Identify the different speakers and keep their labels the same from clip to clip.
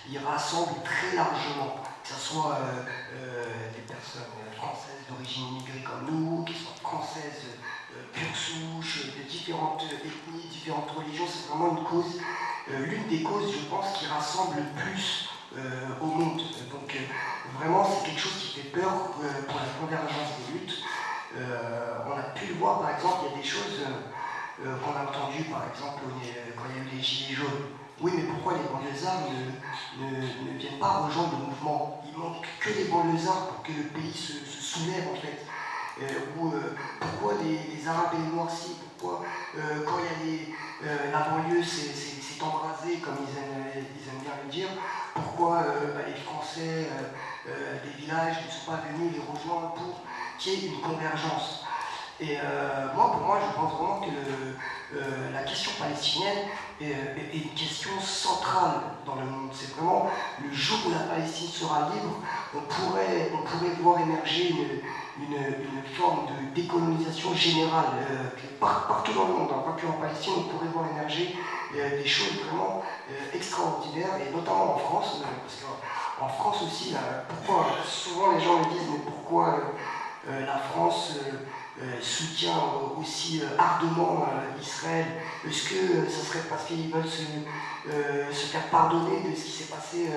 Speaker 1: il rassemble très largement, que ce soit des personnes françaises d'origine immigrée comme nous, qui soient françaises pure souche, de différentes ethnies, différentes religions. C'est vraiment une cause, l'une des causes, je pense, qui rassemble le plus au monde. Donc vraiment, c'est quelque chose qui fait peur pour la convergence des luttes. On a pu le voir, par exemple, il y a des choses qu'on a entendues, par exemple, quand il y a eu les Gilets jaunes. Oui, mais pourquoi les banlieusards ne viennent pas rejoindre le mouvement? Il manque que les banlieusards pour que le pays se soulève, en fait. Pourquoi les Arabes et les Noirs si? Pourquoi quand il y a la banlieue s'est embrasée, comme ils aiment bien le dire? Pourquoi les Français des villages ne sont pas venus les rejoindre pour qu'il y ait une convergence? Et pour moi, je pense vraiment que la question palestinienne est une question centrale dans le monde. C'est vraiment le jour où la Palestine sera libre, on pourrait voir émerger une forme de décolonisation générale partout dans le monde, pas que en Palestine. On pourrait voir émerger des choses vraiment extraordinaires, et notamment en France, parce qu'en France aussi, pourquoi souvent les gens me disent, mais pourquoi la France soutient aussi ardemment Israël? Est-ce que ça serait parce qu'ils veulent se faire pardonner de ce qui s'est passé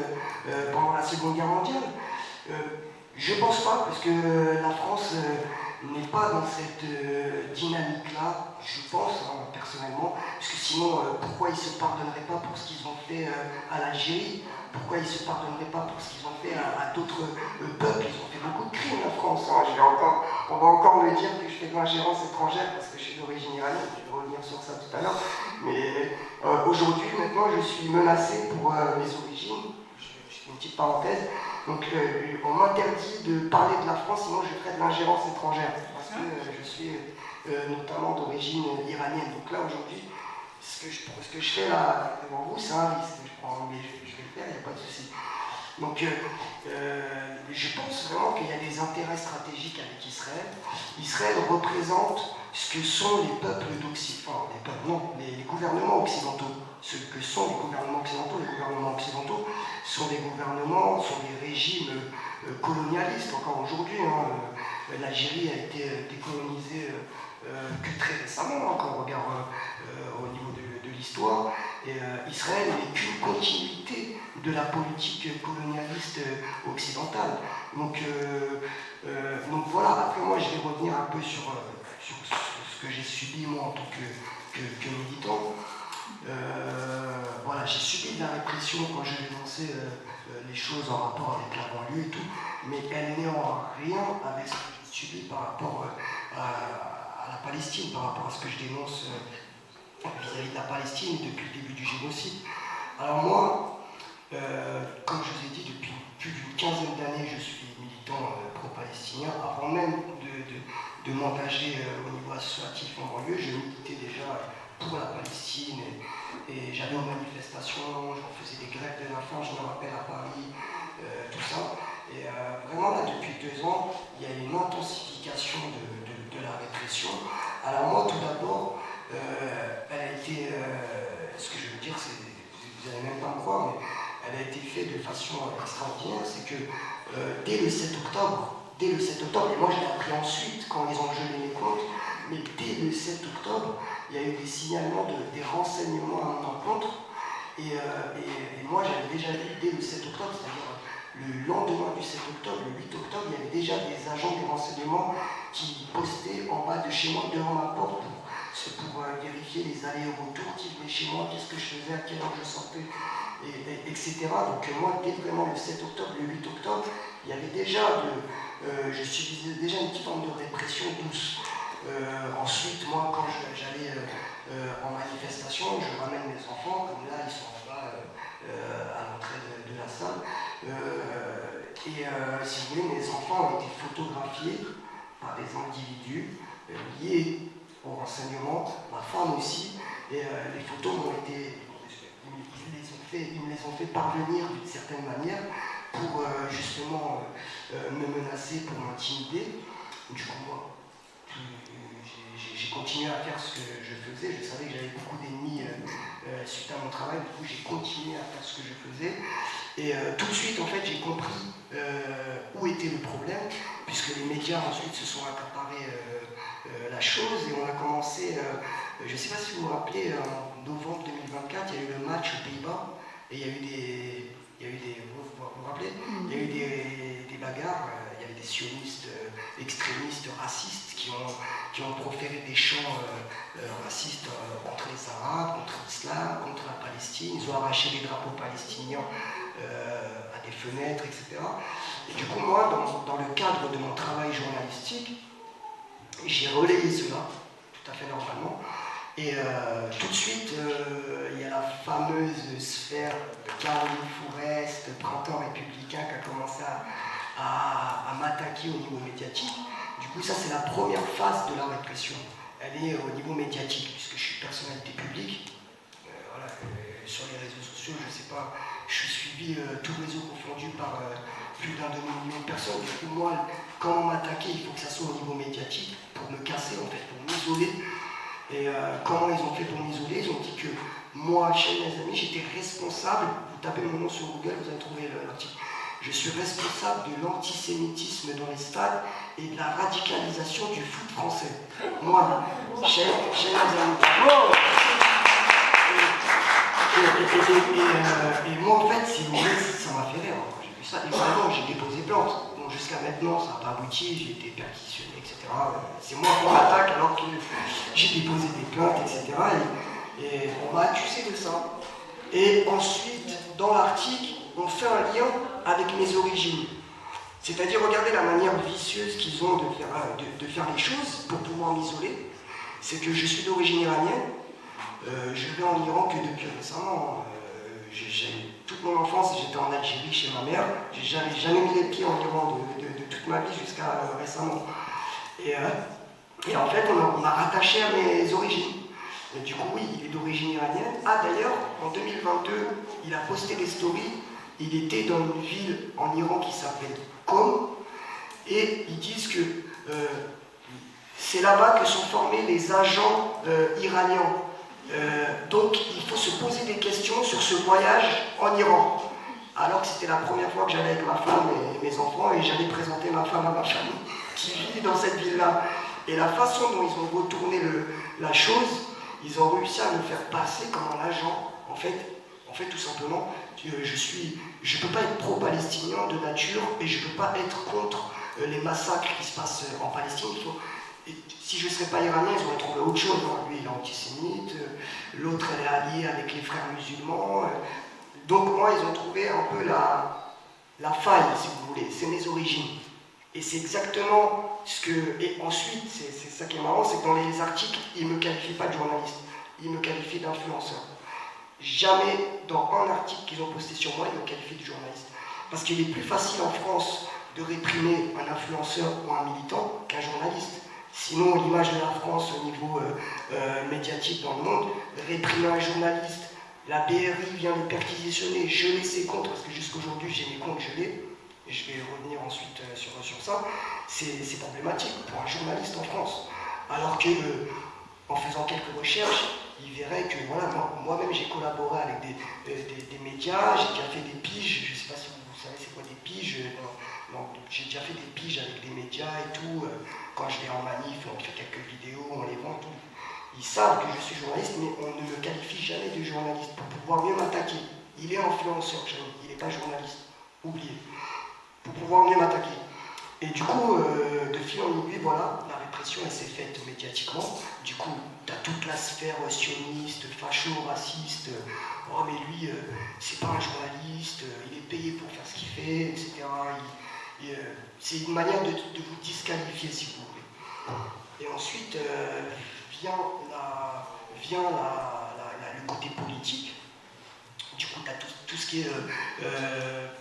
Speaker 1: pendant la Seconde Guerre mondiale? Je pense pas, parce que la France n'est pas dans cette dynamique-là, je pense, personnellement, parce que sinon, pourquoi ils ne se pardonneraient pas pour ce qu'ils ont fait à l'Algérie? Pourquoi ils ne se pardonneraient pas pour ce qu'ils ont fait à d'autres peuples? Ils ont fait beaucoup de crimes, la France. On va encore me dire que je fais de l'ingérence étrangère parce que je suis d'origine iranienne, je vais revenir sur ça tout à l'heure. Mais aujourd'hui, maintenant, je suis menacé pour mes origines. Je fais une petite parenthèse. Donc on m'interdit de parler de la France, sinon je ferai de l'ingérence étrangère, parce que je suis notamment d'origine iranienne. Donc là aujourd'hui, ce que je fais là devant vous, c'est un risque. Mais je vais le faire, il n'y a pas de souci. Donc je pense vraiment qu'il y a des intérêts stratégiques avec Israël. Israël représente ce que sont les peuples d'Occident, les gouvernements occidentaux. Ce que sont les gouvernements occidentaux sont des gouvernements, sont des régimes colonialistes encore aujourd'hui. L'Algérie a été décolonisée que très récemment, quand on regarde au niveau de l'histoire. Et Israël n'est qu'une continuité de la politique colonialiste occidentale. Donc voilà, après moi je vais revenir un peu sur ce que j'ai subi moi en tant que militant. Voilà, j'ai subi de la répression quand j'ai dénoncé les choses en rapport avec la banlieue et tout, mais elle n'est en rien avec ce que j'ai subi par rapport à la Palestine, par rapport à ce que je dénonce vis-à-vis de la Palestine depuis le début du génocide. Alors moi, comme je vous ai dit, depuis plus d'une quinzaine d'années, je suis militant pro-palestinien. Avant même de m'engager au niveau associatif en banlieue, je militais déjà pour la Palestine et j'allais aux manifestations, je faisais des grèves de la faim, je me rappelle, à Paris, tout ça. Et vraiment là, depuis 2 ans, il y a une intensification de la répression. Alors moi, tout d'abord, elle a été, ce que je veux dire, c'est, vous n'allez même pas me croire, mais elle a été faite de façon extraordinaire. C'est que dès le 7 octobre, et moi je l'ai appris ensuite quand ils ont gelé les comptes, mais dès le 7 octobre, il y a eu des signalements, des renseignements à mon encontre. Et moi j'avais déjà vu dès le 7 octobre, c'est-à-dire le lendemain du 7 octobre, le 8 octobre, il y avait déjà des agents des renseignements qui postaient en bas de chez moi, devant ma porte, pour vérifier les allers-retours, qui venaient chez moi, qu'est-ce que je faisais, à quelle heure je sortais, etc. Donc moi, dès vraiment le 7 octobre, le 8 octobre, il y avait déjà je subissais déjà une petite forme de répression douce. Ensuite, moi, quand j'allais en manifestation, je ramène mes enfants, comme là, ils sont là à l'entrée de la salle. Si vous voulez, mes enfants ont été photographiés par des individus liés au renseignement, ma femme aussi, et les photos m'ont été... Ils me les ont fait parvenir d'une certaine manière pour justement me menacer, pour m'intimider. Du coup, moi, j'ai continué à faire ce que je faisais. Je savais que j'avais beaucoup d'ennemis suite à mon travail, du coup j'ai continué à faire ce que je faisais. Et tout de suite, en fait, j'ai compris où était le problème, puisque les médias ensuite se sont accaparés la chose, et on a commencé, je ne sais pas si vous vous rappelez, en novembre 2024, il y a eu le match aux Pays-Bas, et il y a eu des vous vous rappelez, il y a eu des bagarres, il y avait des sionistes extrémistes, racistes, qui ont proféré des chants racistes contre les Arabes, contre l'islam, contre la Palestine. Ils ont arraché les drapeaux palestiniens à des fenêtres, etc. Et du coup, moi, dans le cadre de mon travail journalistique, j'ai relayé cela, tout à fait normalement. Et tout de suite, il y a la fameuse sphère de Caroline Fourest, Printemps républicain, qui a commencé à m'attaquer au niveau médiatique. Du coup, ça, c'est la première phase de la répression. Elle est au niveau médiatique, puisque je suis personnalité publique. Voilà, sur les réseaux sociaux, je ne sais pas, je suis suivi, tous réseaux confondus, par plus d'un demi-million de personnes. Du coup, moi, quand on m'attaquait, il faut que ça soit au niveau médiatique, pour me casser, en fait, pour m'isoler. Et comment ils ont fait pour m'isoler? Ils ont dit que moi, chez mes amis, j'étais responsable. Vous tapez mon nom sur Google, vous allez trouver l'article. Je suis responsable de l'antisémitisme dans les stades et de la radicalisation du foot français. Moi, chez mes amis. Et moi, en fait, si vous voulez, ça m'a fait rire. J'ai vu ça. Et vraiment, j'ai déposé plainte. Bon, jusqu'à maintenant, ça n'a pas abouti. J'ai été perquisitionné, etc. C'est moi qu'on m'attaque alors que j'ai déposé des plaintes, etc. Et on m'a accusé de ça. Et ensuite, dans l'article, on fait un lien avec mes origines. C'est-à-dire, regardez la manière vicieuse qu'ils ont de faire les choses pour pouvoir m'isoler. C'est que je suis d'origine iranienne. Je vais en Iran que depuis récemment. Toute mon enfance, j'étais en Algérie chez ma mère. J'ai jamais mis les pieds en Iran de toute ma vie jusqu'à récemment. Et en fait, on m'a rattaché à mes origines. Et du coup, oui, il est d'origine iranienne. Ah, d'ailleurs, en 2022, il a posté des stories. Il était dans une ville en Iran qui s'appelle Qom. Et ils disent que c'est là-bas que sont formés les agents iraniens. Donc il faut se poser des questions sur ce voyage en Iran. Alors que c'était la première fois que j'allais avec ma femme et mes enfants, et j'allais présenter ma femme à ma famille qui vit dans cette ville-là. Et la façon dont ils ont retourné la chose, ils ont réussi à me faire passer comme un agent. En fait, tout simplement, je ne peux pas être pro-palestinien de nature, et je ne peux pas être contre les massacres qui se passent en Palestine. Si je ne serais pas iranien, ils auraient trouvé autre chose. Lui, il est antisémite, l'autre, elle est alliée avec les frères musulmans. Donc moi, ils ont trouvé un peu la faille, si vous voulez. C'est mes origines. Et c'est exactement ce que... Et ensuite, c'est ça qui est marrant, c'est que dans les articles, ils ne me qualifient pas de journaliste. Ils me qualifient d'influenceur. Jamais dans un article qu'ils ont posté sur moi, ils me qualifient de journaliste. Parce qu'il est plus facile en France de réprimer un influenceur ou un militant qu'un journaliste. Sinon, l'image de la France au niveau médiatique dans le monde, réprimer un journaliste, la BRI vient le perquisitionner, geler ses comptes, parce que jusqu'aujourd'hui j'ai mes comptes gelés, et je vais revenir ensuite sur ça, c'est problématique pour un journaliste en France. Alors que, en faisant quelques recherches, il verrait que voilà, moi-même j'ai collaboré avec des médias, j'ai déjà fait des piges, je ne sais pas si vous savez c'est quoi des piges, j'ai déjà fait des piges avec des médias et tout, quand je vais en manif, on fait quelques vidéos, on les vend, tout. Ils savent que je suis journaliste, mais on ne me qualifie jamais de journaliste pour pouvoir mieux m'attaquer. Il est influenceur, il n'est pas journaliste, oubliez, pour pouvoir mieux m'attaquer. Et du coup, de fil en aiguille, voilà, la répression elle s'est faite médiatiquement. Du coup, tu as toute la sphère sioniste, facho, raciste. Oh, mais lui, c'est pas un journaliste, il est payé pour faire ce qu'il fait, etc. C'est une manière de vous disqualifier, si vous voulez. Et ensuite vient le côté politique. Du coup, tu as tout ce qui est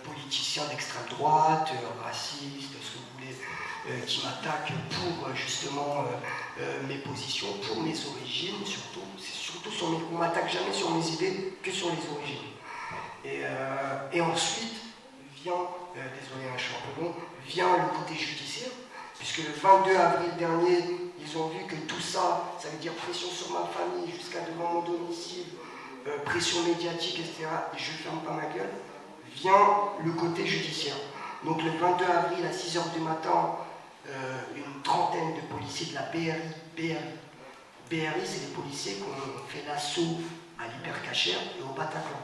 Speaker 1: politicien d'extrême droite, raciste, ce que vous voulez, qui m'attaquent pour justement mes positions, pour mes origines, surtout. C'est surtout on m'attaque jamais sur mes idées que sur les origines. Et ensuite vient, désolé, je suis un peu long, vient le côté judiciaire, puisque le 22 avril dernier, ils ils ont vu que tout ça, ça veut dire pression sur ma famille, jusqu'à devant mon domicile, pression médiatique, etc., et je ferme pas ma gueule, vient le côté judiciaire. Donc le 22 avril à 6h du matin, une trentaine de policiers de la BRI, c'est les policiers qui ont fait l'assaut à l'Hypercacher et au Bataclan.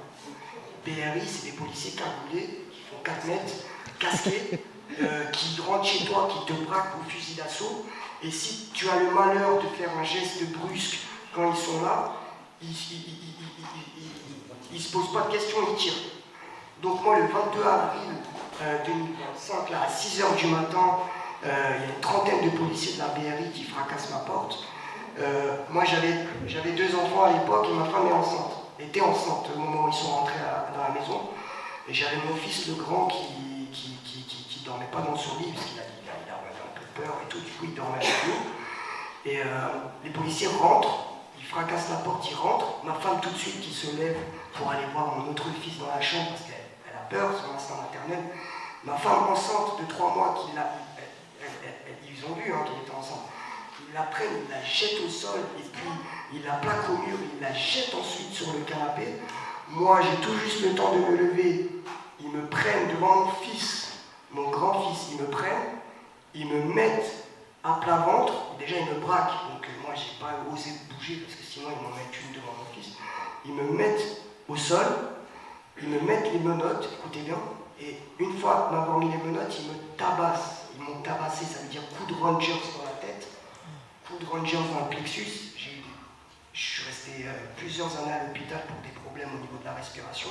Speaker 1: BRI, c'est des policiers cagoulés, qui font 4 mètres, casqués, qui rentrent chez toi, qui te braquent au fusil d'assaut, et si tu as le malheur de faire un geste brusque quand ils sont là, ils ne se posent pas de questions, ils tirent. Donc moi, le 22 avril 2025, là, à 6h du matin, il y a une trentaine de policiers de la BRI qui fracassent ma porte. Moi, j'avais 2 enfants à l'époque et ma femme était enceinte au moment où ils sont rentrés dans la maison. Et j'avais mon fils, le grand, qui dormait pas dans son lit, parce qu'il avait un peu peur et tout, du coup il dormait avec nous. Et les policiers rentrent, ils fracassent la porte, ils rentrent. Ma femme tout de suite qui se lève pour aller voir mon autre fils dans la chambre, parce qu'elle a peur, son instinct maternel. Ma femme enceinte de 3 mois, ils ont vu qu'elle était enceinte. Ils la prennent, ils la jettent au sol, et puis ils la plaquent au mur, ils la jettent ensuite sur le canapé. Moi, j'ai tout juste le temps de me lever. Ils me prennent devant mon fils, mon grand-fils, ils me mettent à plat ventre. Déjà, ils me braquent, donc moi, j'ai pas osé bouger, parce que sinon, ils m'en mettent une devant mon fils. Ils me mettent au sol, ils me mettent les menottes, écoutez bien, et une fois m'avoir mis les menottes, ils me tabassent. Ils m'ont tabassé, ça veut dire coup de Rangers dans la tête, coup de Rangers dans le plexus. Je suis resté plusieurs années à l'hôpital pour des problèmes au niveau de la respiration.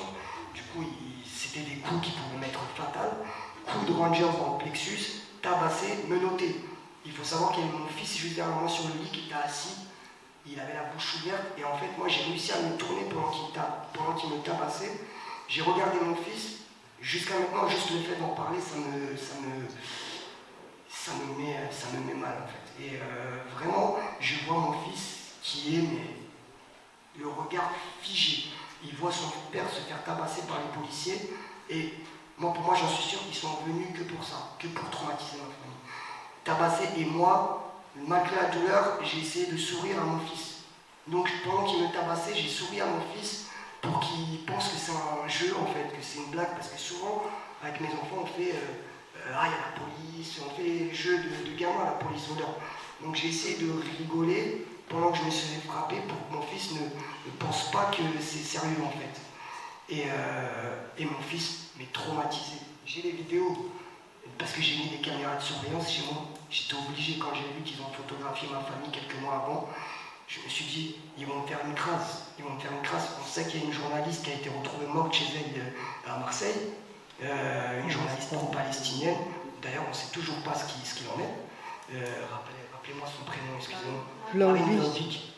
Speaker 1: Du coup, c'était des coups qui pouvaient m'être fatals. Coup de Rangers dans le plexus, tabassé, menotté. Il faut savoir qu'il y avait mon fils juste derrière moi sur le lit qui était assis. Il avait la bouche ouverte et en fait, moi, j'ai réussi à me tourner pendant qu'il me tabassait. J'ai regardé mon fils. Jusqu'à maintenant, juste le fait d'en parler, ça me met mal en fait. Et vraiment, je vois mon fils qui est le regard figé. Il voit son père se faire tabasser par les policiers. Et pour moi, j'en suis sûr qu'ils sont venus que pour ça, que pour traumatiser ma famille. Tabasser, et moi, malgré la douleur, j'ai essayé de sourire à mon fils. Donc pendant qu'il me tabassait, j'ai souri à mon fils pour qu'il pense que c'est un jeu en fait, que c'est une blague. Parce que souvent, avec mes enfants, on fait il y a la police, on fait les jeux de gamins, la police voleur. Donc j'ai essayé de rigoler pendant que je me suis fait frapper pour que mon fils ne pense pas que c'est sérieux en fait. Et mon fils m'est traumatisé. J'ai les vidéos, parce que j'ai mis des caméras de surveillance chez moi. J'étais obligé, quand j'ai vu qu'ils ont photographié ma famille quelques mois avant, je me suis dit, ils vont me faire une crasse. On sait qu'il y a une journaliste qui a été retrouvée morte chez elle à Marseille, une journaliste pro-palestinienne. D'ailleurs, on ne sait toujours pas ce qu'il en est. Rappelez-moi son prénom, excusez-moi.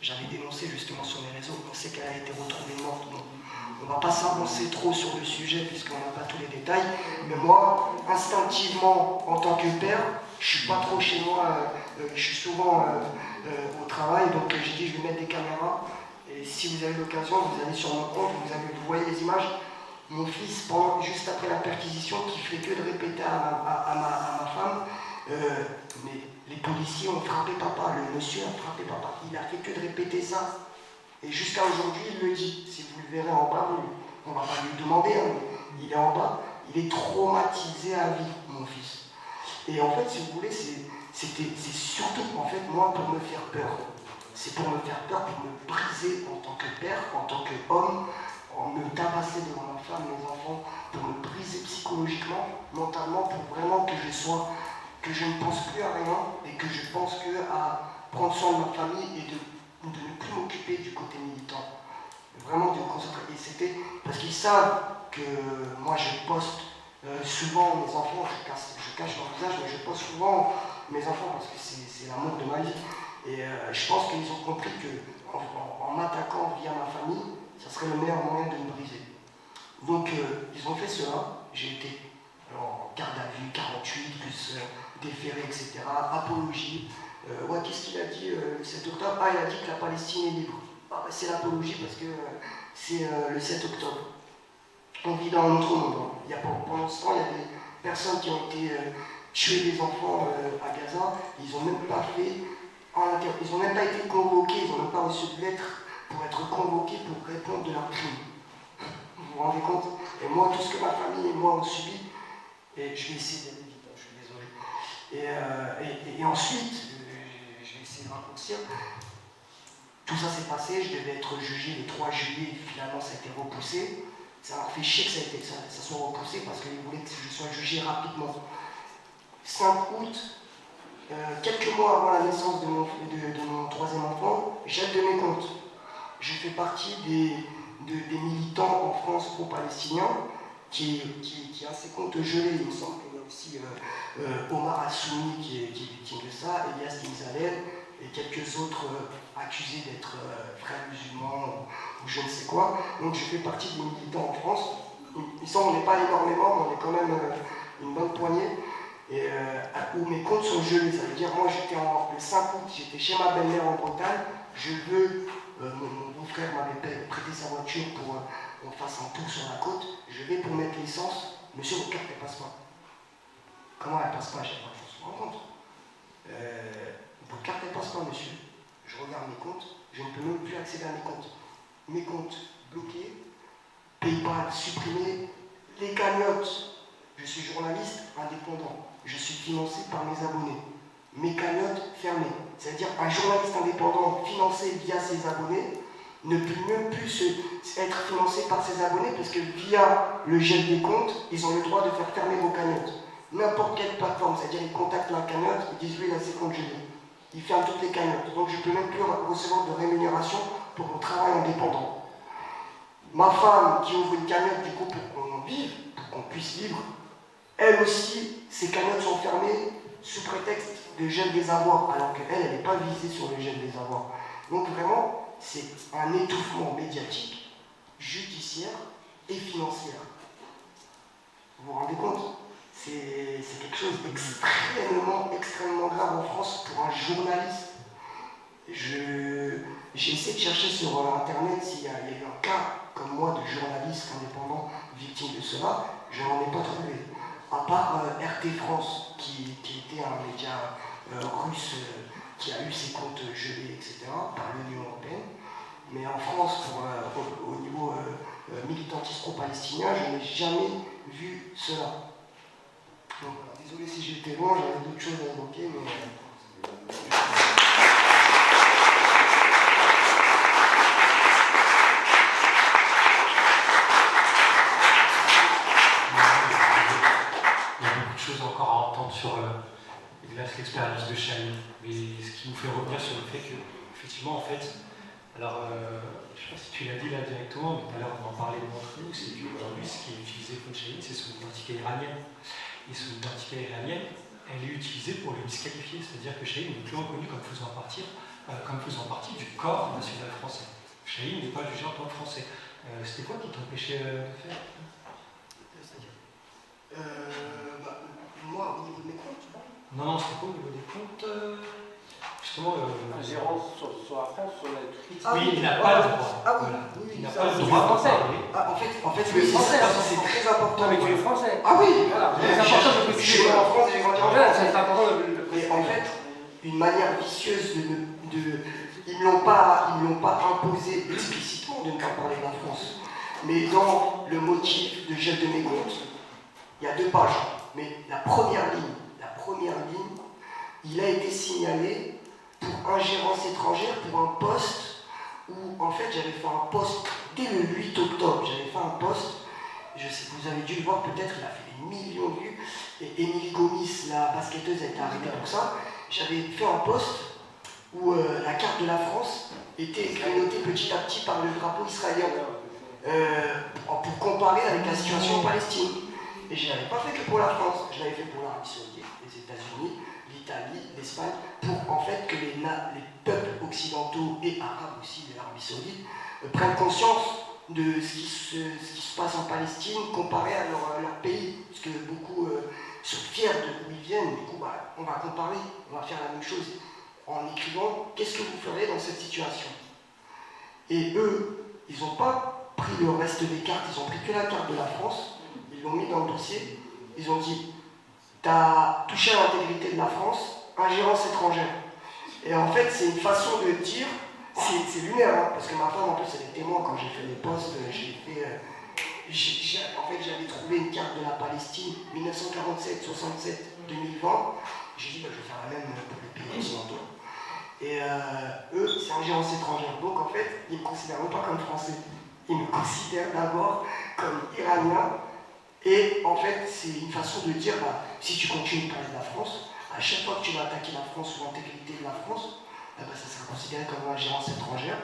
Speaker 1: J'avais dénoncé justement sur les réseaux. On sait qu'elle a été retrouvée morte. Bon, on ne va pas s'avancer trop sur le sujet puisqu'on n'a pas tous les détails. Mais moi, instinctivement, en tant que père, je ne suis pas trop chez moi. Je suis souvent au travail, donc j'ai dit je vais mettre des caméras. Et si vous avez l'occasion, vous allez sur mon compte, vous voyez les images. Mon fils, juste après la perquisition, qui fait que de répéter à ma femme, mais les policiers ont frappé papa, le monsieur a frappé papa. Il a fait que de répéter ça. Et jusqu'à aujourd'hui, il le dit. Si vous le verrez en bas, on ne va pas lui demander, hein, mais il est en bas. Il est traumatisé à vie, mon fils. Et en fait, si vous voulez, c'est surtout, en fait, moi, pour me faire peur. C'est pour me faire peur, pour me briser en tant que père, en tant qu'homme, en me tabasser devant ma femme, mes enfants, pour me briser psychologiquement, mentalement, pour vraiment que je ne pense plus à rien et que je pense que à prendre soin de ma famille et de ne plus m'occuper du côté militant. Vraiment de me concentrer. Et c'était parce qu'ils savent que moi je poste souvent mes enfants, je cache leur visage, mais je poste souvent mes enfants parce que c'est l'amour de ma vie. Et je pense qu'ils ont compris qu'en m'attaquant via ma famille, ça serait le meilleur moyen de me briser. Donc ils ont fait cela, j'ai été en garde à vue, 48, plus déféré, etc. Apologie. Ouais, qu'est-ce qu'il a dit le 7 octobre? Ah, il a dit que la Palestine est libre. Ah, bah, c'est l'apologie parce que c'est le 7 octobre. On vit dans un autre monde. Hein. Pendant ce temps, il y a des personnes qui ont été tuées des enfants à Gaza. Ils n'ont même pas fait ils n'ont même pas été convoqués, ils n'ont même pas reçu de lettre pour être convoqués pour répondre de leurs crimes. Vous vous rendez compte? Et moi, tout ce que ma famille et moi ont subi, et je vais essayer d'aller vite, je suis désolé. Et ensuite, je vais essayer de raccourcir. Tout ça s'est passé, je devais être jugé le 3 juillet, finalement ça a été repoussé. Ça m'a fait chier que ça soit repoussé parce qu'ils voulaient que je sois jugé rapidement. 5 août, quelques mois avant la naissance de mon troisième enfant, j'aide de mes comptes. Je fais partie des militants en France pro-palestiniens qui a ses comptes gelés. Il me semble qu'il y a aussi Omar Assoumi qui est victime de ça, Elias Ginzalem et quelques autres accusés d'être frères musulmans ou je ne sais quoi. Donc je fais partie des militants en France. Il semble qu'on n'est pas énormément, mais on est quand même une bonne poignée. Et où mes comptes sont gelés, ça veut dire moi j'étais le 5 août, j'étais chez ma belle-mère en Bretagne, mon beau-frère m'avait prêté sa voiture pour qu'on fasse un tour sur la côte, je vais pour mettre l'essence, monsieur votre carte elle passe pas. Comment elle passe pas? J'ai pas, je me rends compte. Votre carte elle passe pas monsieur. Je regarde mes comptes, je ne peux même plus accéder à mes comptes. Mes comptes bloqués, PayPal supprimé, les cagnottes. Je suis journaliste indépendant. Je suis financé par mes abonnés. Mes cagnottes fermées. C'est-à-dire un journaliste indépendant financé via ses abonnés ne peut même plus être financé par ses abonnés parce que via le gel des comptes, ils ont le droit de faire fermer vos cagnottes. N'importe quelle plateforme, c'est-à-dire ils contactent la cagnotte, ils disent oui, là c'est compte gelé. Ils ferment toutes les cagnottes. Donc je ne peux même plus recevoir de rémunération pour mon travail indépendant. Ma femme qui ouvre une cagnotte du coup pour qu'on vive, pour qu'on puisse vivre, elle aussi, ses cagnottes sont fermées sous prétexte de gel des avoirs, alors qu'elle, elle n'est pas visée sur le gel des avoirs. Donc vraiment, c'est un étouffement médiatique, judiciaire et financier. Vous vous rendez compte? C'est quelque chose d'extrêmement grave en France pour un journaliste. J'ai essayé de chercher sur internet s'il y a eu un cas comme moi de journaliste indépendant victime de cela, je n'en ai pas trouvé. À part RT France, qui était un média russe qui a eu ses comptes gelés, etc., par l'Union européenne. Mais en France, au niveau militantisme pro-palestinien, je n'ai jamais vu cela. Donc, désolé si j'étais loin, j'avais d'autres choses à évoquer, mais...
Speaker 2: encore à entendre sur l'expérience de Chahine, mais ce qui nous fait revenir sur le fait que, effectivement, en fait, alors, je ne sais pas si tu l'as dit là directement, mais tout à l'heure on en parlait entre nous, c'est qu'aujourd'hui, ce qui est utilisé contre Chahine, c'est son identité iranienne. Et son identité iranienne, elle est utilisée pour le disqualifier, c'est-à-dire que Chahine n'est plus reconnu comme faisant partie du corps national français. Chahine n'est pas jugé en tant que français. C'était quoi qui t'empêchait de faire?
Speaker 1: Moi, au niveau de mes comptes, tu parles?
Speaker 2: Non, c'était pas au niveau des comptes. Justement,
Speaker 3: ingérence sur la France, sur la critique.
Speaker 2: Oui, il n'a pas le droit.
Speaker 1: Ah oui,
Speaker 2: il n'a pas le droit de
Speaker 3: français.
Speaker 1: En fait,
Speaker 3: tu es français.
Speaker 1: C'est très important.
Speaker 3: Non, mais tu es français.
Speaker 1: Ah oui,
Speaker 3: voilà. C'est important de
Speaker 1: je suis en France, j'ai grandi en France.
Speaker 3: C'est important de
Speaker 1: préciser. En fait, une manière vicieuse ils ne l'ont pas imposé explicitement de ne pas parler de la France. Mais dans le motif de gel de mes comptes, il y a 2 pages. Mais la première ligne, il a été signalé pour ingérence étrangère pour un poste où, en fait, j'avais fait un poste dès le 8 octobre. J'avais fait un poste, je sais, vous avez dû le voir peut-être, il a fait des millions de vues. Et Émilie Gomis, la basketteuse, a été arrêtée pour ça. J'avais fait un poste où la carte de la France était grignotée petit à petit par le drapeau israélien pour comparer avec la situation en Palestine. Et je ne l'avais pas fait que pour la France, je l'avais fait pour l'Arabie Saoudite, les États-Unis, l'Italie, l'Espagne, pour en fait que les peuples occidentaux et arabes aussi de l'Arabie Saoudite prennent conscience de ce qui se passe en Palestine comparé à leur pays. Parce que beaucoup sont fiers d'où ils viennent, du coup on va comparer, on va faire la même chose en écrivant qu'est-ce que vous ferez dans cette situation. Et eux, ils n'ont pas pris le reste des cartes, ils ont pris que la carte de la France. Ils l'ont mis dans le dossier, ils ont dit « T'as touché à l'intégrité de la France, ingérence étrangère ». Et en fait, c'est une façon de dire, c'est lunaire, hein, parce que ma femme, en plus, elle est témoin. Quand j'ai fait mes posts, en fait, j'avais trouvé une carte de la Palestine, 1947, 67, 2020. J'ai dit, bah, je vais faire la même pour les pays occidentaux. Et eux, c'est ingérence étrangère. Donc, en fait, ils ne me considèrent même pas comme français. Ils me considèrent d'abord comme iranien. Et en fait, c'est une façon de dire, bah, si tu continues de parler de la France, à chaque fois que tu vas attaquer la France ou l'intégrité de la France, bah, ça sera considéré comme une ingérence étrangère.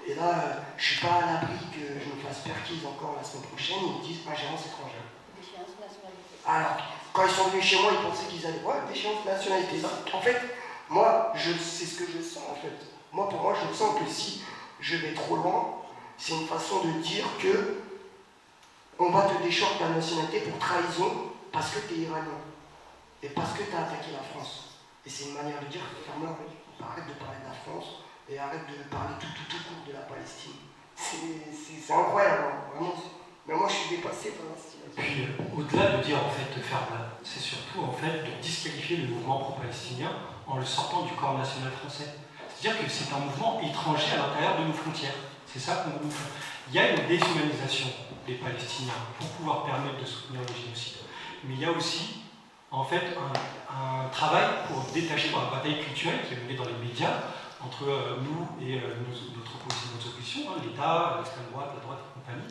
Speaker 1: Et là, je ne suis pas à l'abri que je me fasse perquise encore la semaine prochaine, ils me disent ingérence étrangère.
Speaker 4: Déchéance nationalité.
Speaker 1: Alors, quand ils sont venus chez moi, ils pensaient qu'ils allaient. Ouais, déchéance nationalité. En fait, moi, c'est ce que je sens en fait. Moi, pour moi, je sens que si je vais trop loin, c'est une façon de dire que on va te déchoir de ta nationalité pour trahison parce que tu es iranien. Et parce que tu as attaqué la France. Et c'est une manière de dire, ferme-la, arrête de parler de la France et arrête de parler tout court de la Palestine. C'est incroyable, hein, vraiment. Mais moi, je suis dépassé par la situation.
Speaker 2: Puis, au-delà de dire en fait ferme-la, c'est surtout en fait de disqualifier le mouvement pro-palestinien en le sortant du corps national français. C'est-à-dire que c'est un mouvement étranger à l'intérieur de nos frontières. C'est ça qu'on nous fait. Il y a une déshumanisation des Palestiniens pour pouvoir permettre de soutenir le génocide. Mais il y a aussi en fait un travail pour détacher dans la bataille culturelle qui est menée dans les médias entre nous et notre opposition, hein, l'État, l'extrême droite, la droite et compagnie.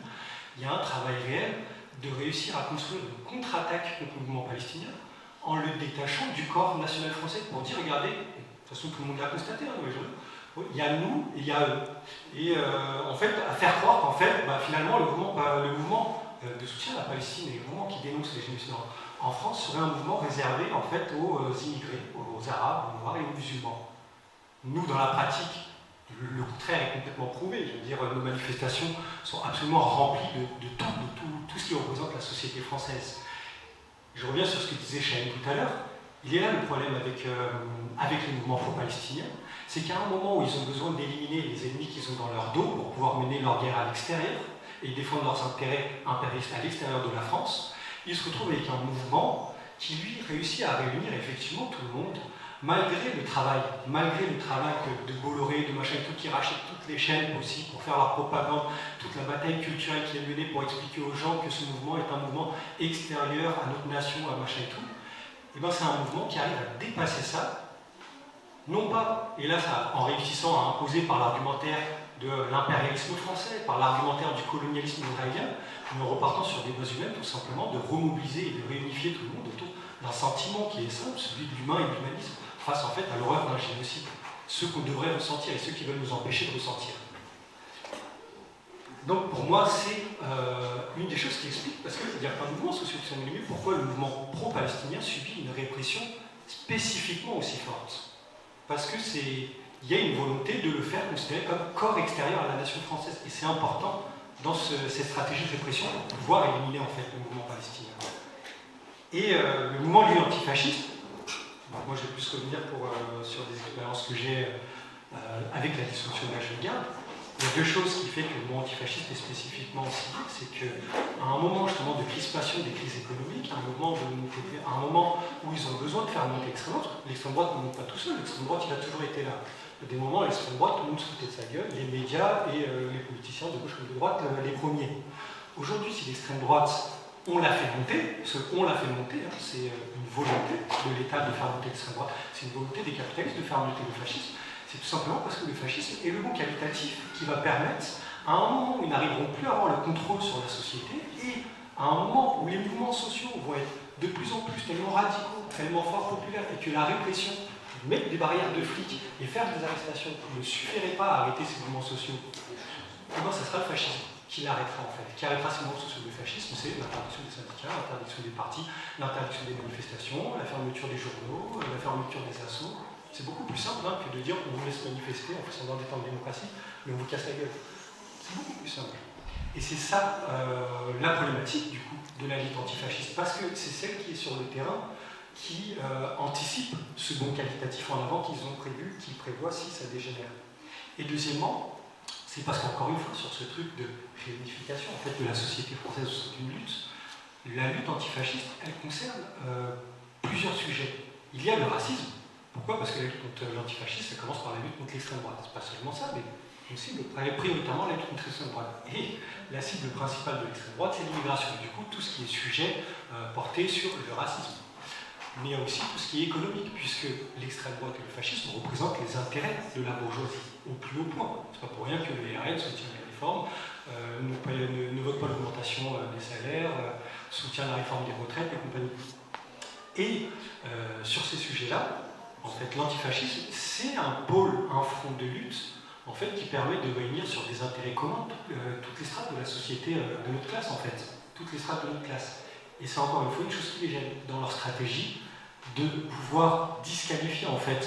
Speaker 2: Il y a un travail réel de réussir à construire une contre-attaque contre le mouvement palestinien en le détachant du corps national français pour dire, regardez, de toute façon tout le monde l'a constaté dans les journaux, il y a nous et il y a eux. Et en fait, à faire croire qu'en fait, finalement, le mouvement de soutien à la Palestine et le mouvement qui dénonce les génocides en France serait un mouvement réservé en fait aux immigrés, aux Arabes, aux Noirs et aux musulmans. Nous, dans la pratique, le contraire est complètement prouvé. Je veux dire, nos manifestations sont absolument remplies de tout ce qui représente la société française. Je reviens sur ce que disait Chahine tout à l'heure. Il est là le problème avec les mouvements pro-palestiniens, c'est qu'à un moment où ils ont besoin d'éliminer les ennemis qu'ils ont dans leur dos pour pouvoir mener leur guerre à l'extérieur et défendre leurs intérêts impérialistes à l'extérieur de la France, ils se retrouvent avec un mouvement qui, lui, réussit à réunir effectivement tout le monde, malgré le travail de Bolloré, de machin et tout, qui rachètent toutes les chaînes aussi pour faire leur propagande, toute la bataille culturelle qui est menée pour expliquer aux gens que ce mouvement est un mouvement extérieur à notre nation, à machin et tout. Et bien c'est un mouvement qui arrive à dépasser ça, non pas, et là ça, en réussissant à imposer par l'argumentaire de l'impérialisme français, par l'argumentaire du colonialisme israélien, mais en repartant sur des bases humaines, tout simplement, de remobiliser et de réunifier tout le monde autour d'un sentiment qui est simple, celui de l'humain et de l'humanisme, face en fait à l'horreur d'un génocide. Ceux qu'on devrait ressentir et ceux qui veulent nous empêcher de ressentir. Donc pour moi, c'est une des choses qui explique, parce qu'il y a plein de mouvements sociaux qui sont menés, pourquoi le mouvement pro-palestinien subit une répression spécifiquement aussi forte. Parce qu'il y a une volonté de le faire considérer comme corps extérieur à la nation française. Et c'est important dans cette stratégie de répression pour pouvoir éliminer en fait le mouvement palestinien. Et le mouvement lui antifasciste, moi je vais plus revenir sur des expériences que j'ai avec la dissolution de la Jeune Garde. Il y a deux choses qui font que le mouvement antifasciste est spécifiquement ciblé, c'est qu'à un moment justement de crispation des crises économiques, à un moment où ils ont besoin de faire monter l'extrême droite ne monte pas tout seul, l'extrême droite il a toujours été là. Il y a des moments où l'extrême droite, tout le monde se foutait de sa gueule, les médias et les politiciens de gauche comme de droite les premiers. Aujourd'hui, si l'extrême droite, on l'a fait monter, c'est une volonté de l'État de faire monter l'extrême droite, c'est une volonté des capitalistes de faire monter le fascisme. C'est tout simplement parce que le fascisme est le bon qualitatif qui va permettre, à un moment où ils n'arriveront plus à avoir le contrôle sur la société, et à un moment où les mouvements sociaux vont être de plus en plus tellement radicaux, tellement fort populaires, et que la répression, mettre des barrières de flics et faire des arrestations ne suffirait pas à arrêter ces mouvements sociaux, et bien ça sera le fascisme qui l'arrêtera en fait. Qui arrêtera ces mouvements sociaux. Le fascisme, c'est l'interdiction des syndicats, l'interdiction des partis, l'interdiction des manifestations, la fermeture des journaux, la fermeture des assos. C'est beaucoup plus simple que de dire qu'on vous laisse manifester en faisant d'être en démocratie, mais on vous casse la gueule. C'est beaucoup plus simple. Et c'est ça la problématique du coup de la lutte antifasciste, parce que c'est celle qui est sur le terrain qui anticipe ce bon qualitatif en avant qu'ils ont prévu, qu'ils prévoient si ça dégénère. Et deuxièmement, c'est parce qu'encore une fois, sur ce truc de réunification en fait, de la société française au sein d'une lutte, la lutte antifasciste, elle concerne plusieurs sujets. Il y a le racisme, Pourquoi? Parce que la lutte contre l'antifascisme, ça commence par la lutte contre l'extrême droite. C'est pas seulement ça, mais une cible prioritairement la lutte contre l'extrême droite. Et la cible principale de l'extrême droite, c'est l'immigration. Du coup, tout ce qui est sujet porté sur le racisme. Mais il y a aussi tout ce qui est économique, puisque l'extrême droite et le fascisme représentent les intérêts de la bourgeoisie au plus haut point. C'est pas pour rien que le RN soutient la réforme, ne vote pas l'augmentation des salaires, soutient la réforme des retraites et compagnie. Et sur ces sujets-là, en fait, l'antifascisme, c'est un pôle, un front de lutte, en fait, qui permet de réunir sur des intérêts communs toutes les strates de la société de notre classe, en fait. Toutes les strates de notre classe. Et c'est encore une fois une chose qui les gêne dans leur stratégie de pouvoir disqualifier en fait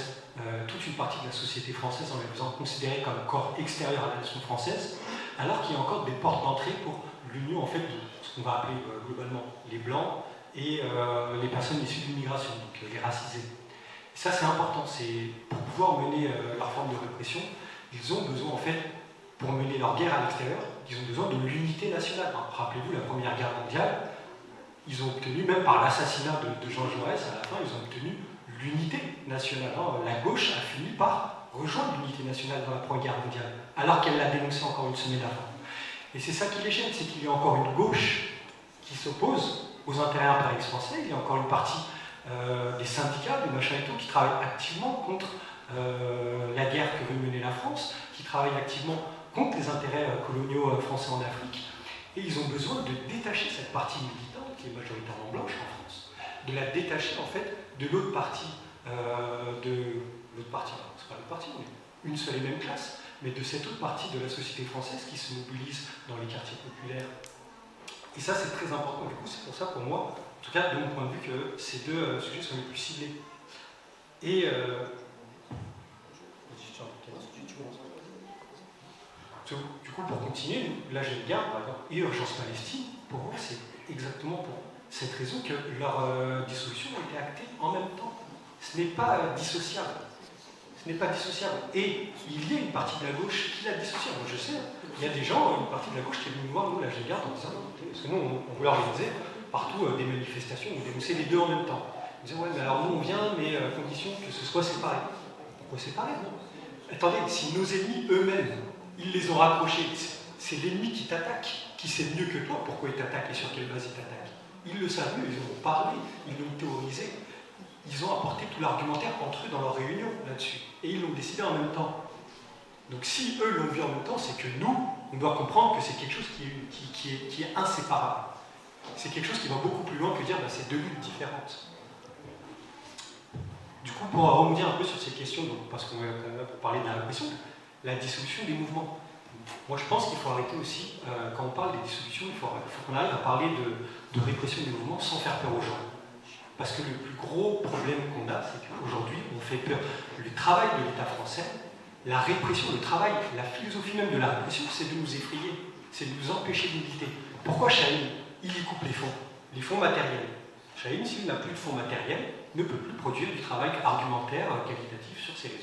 Speaker 2: toute une partie de la société française en les faisant considérer comme un corps extérieur à la nation française, alors qu'il y a encore des portes d'entrée pour l'union en fait de ce qu'on va appeler globalement les blancs et les personnes issues de l'immigration, donc les racisés. Et ça c'est important, c'est pour pouvoir mener leur forme de répression, ils ont besoin en fait, pour mener leur guerre à l'extérieur, ils ont besoin de l'unité nationale. Rappelez-vous la Première Guerre mondiale. Ils ont obtenu, même par l'assassinat de Jean Jaurès, à la fin, ils ont obtenu l'unité nationale. La gauche a fini par rejoindre l'unité nationale dans la Première Guerre mondiale, alors qu'elle l'a dénoncé encore une semaine avant. Et c'est ça qui les gêne, c'est qu'il y a encore une gauche qui s'oppose aux intérêts impérialistes français. Il y a encore une partie des syndicats, des machins et tout, qui travaillent activement contre la guerre que veut mener la France, qui travaillent activement contre les intérêts coloniaux français en Afrique. Et ils ont besoin de détacher cette partie militante, qui est majoritairement blanche en France, de la détacher en fait de l'autre partie, c'est pas l'autre partie, on est une seule et même classe, mais de cette autre partie de la société française qui se mobilise dans les quartiers populaires. Et ça c'est très important, du coup c'est pour ça pour moi, en tout cas de mon point de vue, que ces deux sujets sont les plus ciblés. Et du coup, pour continuer, là j'ai le gars, par exemple, et Urgence Palestine, pour moi, c'est exactement pour cette raison que leur dissolution a été actée en même temps. Ce n'est pas dissociable. Ce n'est pas dissociable. Et il y a une partie de la gauche qui l'a dissocié. Moi, je sais, il y a des gens, une partie de la gauche qui est venue nous voir, nous, là j'ai le gars, en disant, parce que nous, on voulait organiser partout des manifestations où dénoncer les deux en même temps. Ils disaient, ouais, mais alors nous, on vient, mais à condition que ce soit séparé. Pourquoi séparé, non? Attendez, si nos ennemis eux-mêmes, ils les ont rapprochés. C'est l'ennemi qui t'attaque, qui sait mieux que toi pourquoi il t'attaque et sur quelle base il t'attaque. Ils le savent mieux, ils ont parlé, ils l'ont théorisé. Ils ont apporté tout l'argumentaire entre eux dans leur réunion là-dessus. Et ils l'ont décidé en même temps. Donc si eux l'ont vu en même temps, c'est que nous, on doit comprendre que c'est quelque chose qui est inséparable. C'est quelque chose qui va beaucoup plus loin que dire c'est deux luttes différentes. Du coup, pour rebondir un peu sur ces questions, donc, parce qu'on est là pour parler de la répression, la dissolution des mouvements. Moi, je pense qu'il faut arrêter aussi, quand on parle des dissolutions, il faut qu'on arrive à parler de répression des mouvements sans faire peur aux gens. Parce que le plus gros problème qu'on a, c'est qu'aujourd'hui, on fait peur. Le travail de l'État français, la répression, le travail, la philosophie même de la répression, c'est de nous effrayer, c'est de nous empêcher de militer. Pourquoi Chahine, il y coupe les fonds matériels. Chahine, s'il n'a plus de fonds matériels, ne peut plus produire du travail argumentaire, qualitatif sur ses réseaux